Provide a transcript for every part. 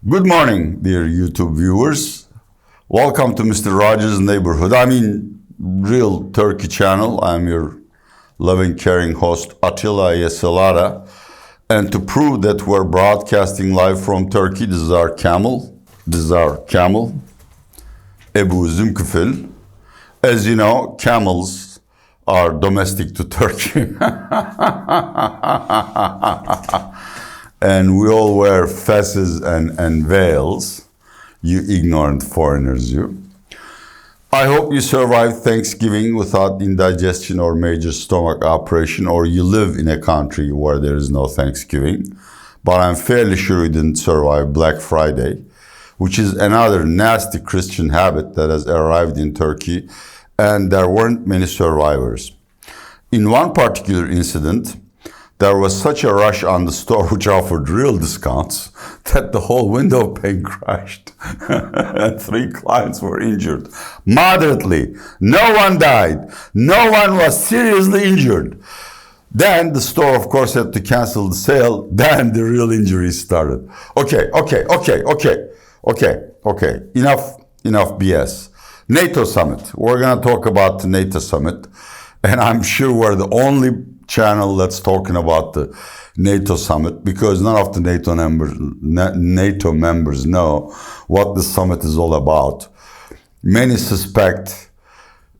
Good morning, dear YouTube viewers. Welcome to Mr. Rogers' Neighborhood. Real Turkey channel. I'm your loving, caring host, Atilla Yeselada. And to prove that we're broadcasting live from Turkey, this is our camel. Ebu Zümküfil. As you know, camels are domestic to Turkey. And we all wear fezes and veils. You ignorant foreigners, you. I hope you survived Thanksgiving without indigestion or major stomach operation, or you live in a country where there is no Thanksgiving. But I'm fairly sure you didn't survive Black Friday, which is another nasty Christian habit that has arrived in Turkey, and there weren't many survivors. In one particular incident, there was such a rush on the store which offered real discounts that the whole window pane crashed and 3 clients were injured. Moderately. No one died. No one was seriously injured. Then the store, of course, had to cancel the sale. Then the real injuries started. Okay. Enough BS. NATO summit. We're going to talk about the NATO summit. And I'm sure we're the only channel that's talking about the NATO summit, because none of the NATO members know what the summit is all about. Many suspect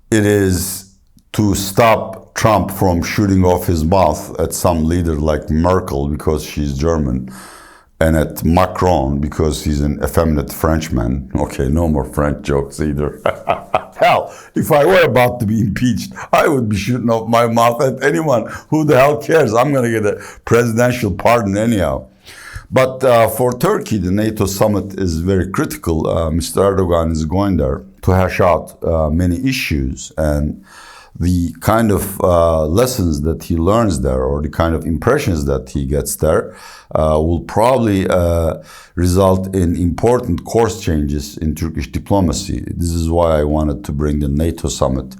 it is to stop Trump from shooting off his mouth at some leader like Merkel because she's German, and at Macron because he's an effeminate Frenchman. Okay, no more French jokes either. Hell, if I were about to be impeached, I would be shooting off my mouth at anyone. Who the hell cares? I'm going to get a presidential pardon anyhow. But for Turkey, the NATO summit is very critical. Mr. Erdogan is going there to hash out many issues, and the kind of lessons that he learns there, or the kind of impressions that he gets there, will probably result in important course changes in Turkish diplomacy. This is why I wanted to bring the NATO summit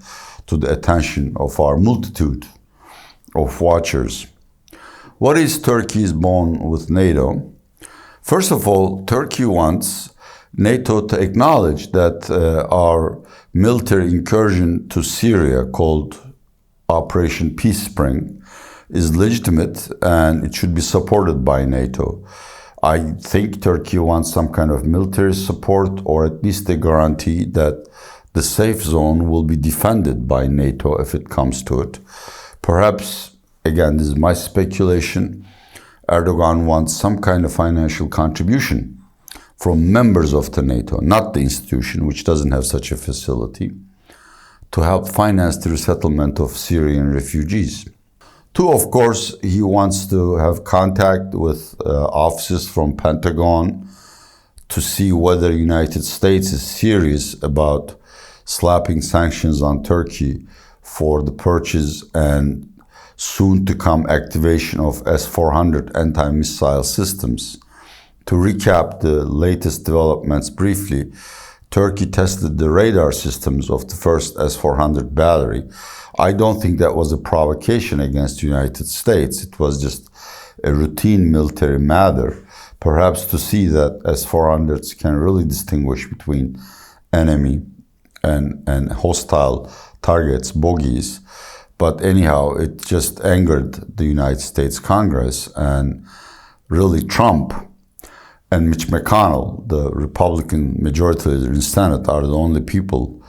to the attention of our multitude of watchers. What is Turkey's bond with NATO? First of all, Turkey wants NATO to acknowledge that our military incursion to Syria, called Operation Peace Spring, is legitimate and it should be supported by NATO. I think Turkey wants some kind of military support, or at least a guarantee that the safe zone will be defended by NATO if it comes to it. Perhaps, again, this is my speculation, Erdogan wants some kind of financial contribution from members of the NATO, not the institution, which doesn't have such a facility, to help finance the resettlement of Syrian refugees. 2, of course, he wants to have contact with officers from Pentagon to see whether the United States is serious about slapping sanctions on Turkey for the purchase and soon-to-come activation of S-400 anti-missile systems. To recap the latest developments briefly, Turkey tested the radar systems of the first S-400 battery. I don't think that was a provocation against the United States. It was just a routine military matter, perhaps to see that S-400s can really distinguish between enemy and hostile targets, bogies. But anyhow, it just angered the United States Congress, and really Trump and Mitch McConnell, the Republican majority leader in the Senate, are the only people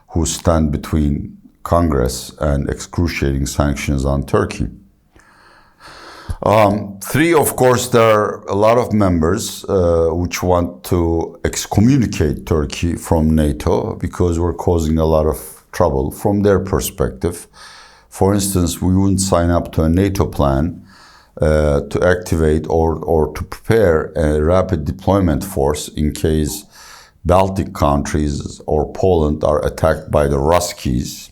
who stand between Congress and excruciating sanctions on Turkey. 3, of course, there are a lot of members which want to excommunicate Turkey from NATO because we're causing a lot of trouble from their perspective. For instance, we wouldn't sign up to a NATO plan to activate or to prepare a rapid deployment force in case Baltic countries or Poland are attacked by the Ruskies.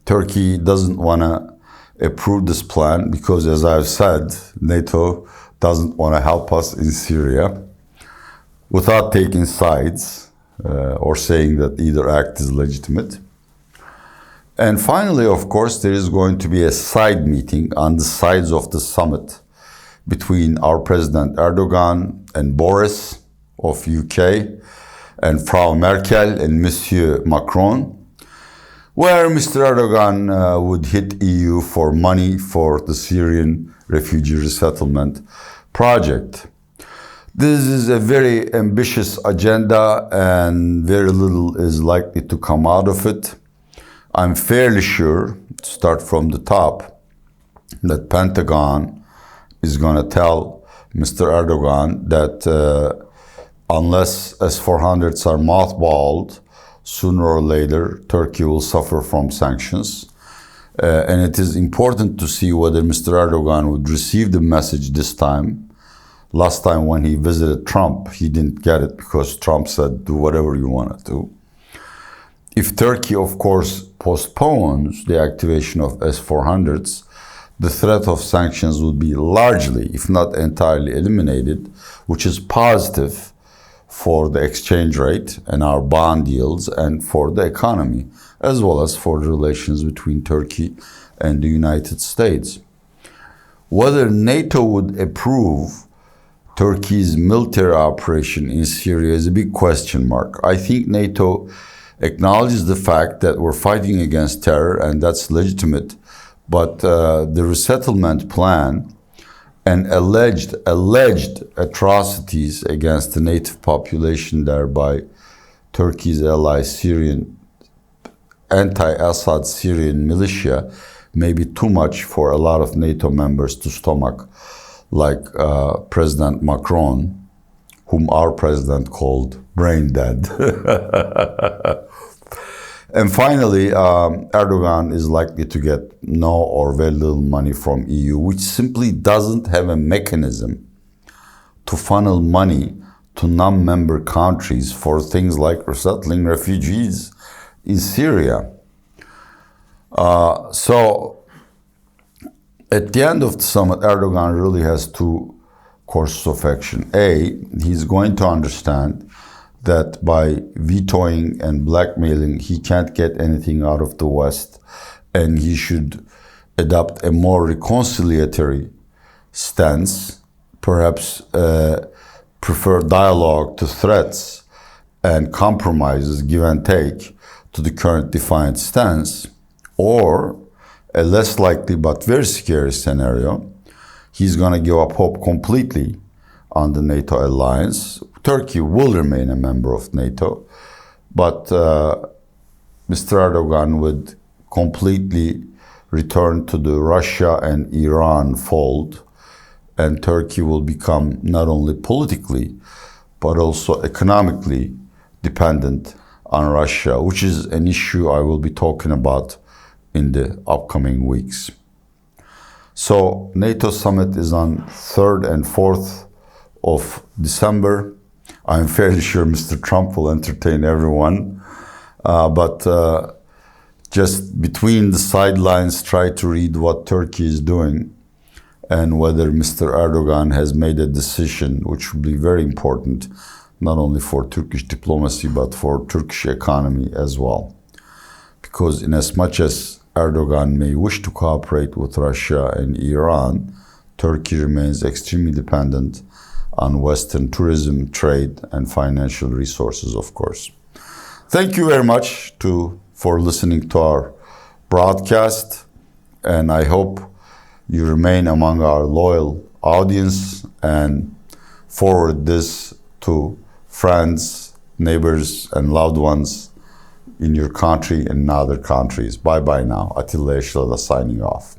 Turkey doesn't want to approve this plan because, as I've said, NATO doesn't want to help us in Syria without taking sides or saying that either act is legitimate. And finally, of course, there is going to be a side meeting on the sides of the summit between our President Erdogan and Boris of UK, and Frau Merkel and Monsieur Macron, where Mr. Erdogan would hit EU for money for the Syrian refugee resettlement project. This is a very ambitious agenda and very little is likely to come out of it. I'm fairly sure, to start from the top, that Pentagon is going to tell Mr. Erdogan that unless S-400s are mothballed, sooner or later, Turkey will suffer from sanctions. And it is important to see whether Mr. Erdogan would receive the message this time. Last time when he visited Trump, he didn't get it because Trump said, do whatever you want to do. If Turkey, of course, postpones the activation of S-400s, the threat of sanctions would be largely, if not entirely, eliminated, which is positive for the exchange rate and our bond yields and for the economy, as well as for the relations between Turkey and the United States. Whether NATO would approve Turkey's military operation in Syria is a big question mark. I think NATO acknowledges the fact that we're fighting against terror, and that's legitimate, but the resettlement plan and alleged atrocities against the native population there by Turkey's ally Syrian, anti-Assad Syrian militia may be too much for a lot of NATO members to stomach, like President Macron, whom our president called brain dead. And finally, Erdogan is likely to get no or very little money from EU, which simply doesn't have a mechanism to funnel money to non-member countries for things like resettling refugees in Syria. So at the end of the summit, Erdogan really has two courses of action. A, he's going to understand that by vetoing and blackmailing, he can't get anything out of the West, and he should adopt a more reconciliatory stance, perhaps prefer dialogue to threats and compromises, give and take, to the current defiant stance, or a less likely but very scary scenario, he's going to give up hope completely on the NATO alliance. Turkey will remain a member of NATO, but Mr. Erdogan would completely return to the Russia and Iran fold, and Turkey will become not only politically, but also economically dependent on Russia, which is an issue I will be talking about in the upcoming weeks. So NATO summit is on 3rd and 4th of December. I'm fairly sure Mr. Trump will entertain everyone, but just between the sidelines, try to read what Turkey is doing and whether Mr. Erdogan has made a decision, which will be very important, not only for Turkish diplomacy, but for Turkish economy as well. Because in as much as Erdogan may wish to cooperate with Russia and Iran, Turkey remains extremely dependent on Western tourism, trade, and financial resources, of course. Thank you very much for listening to our broadcast, and I hope you remain among our loyal audience and forward this to friends, neighbors, and loved ones in your country and in other countries. Bye-bye now. Atilla Yeşilada signing off.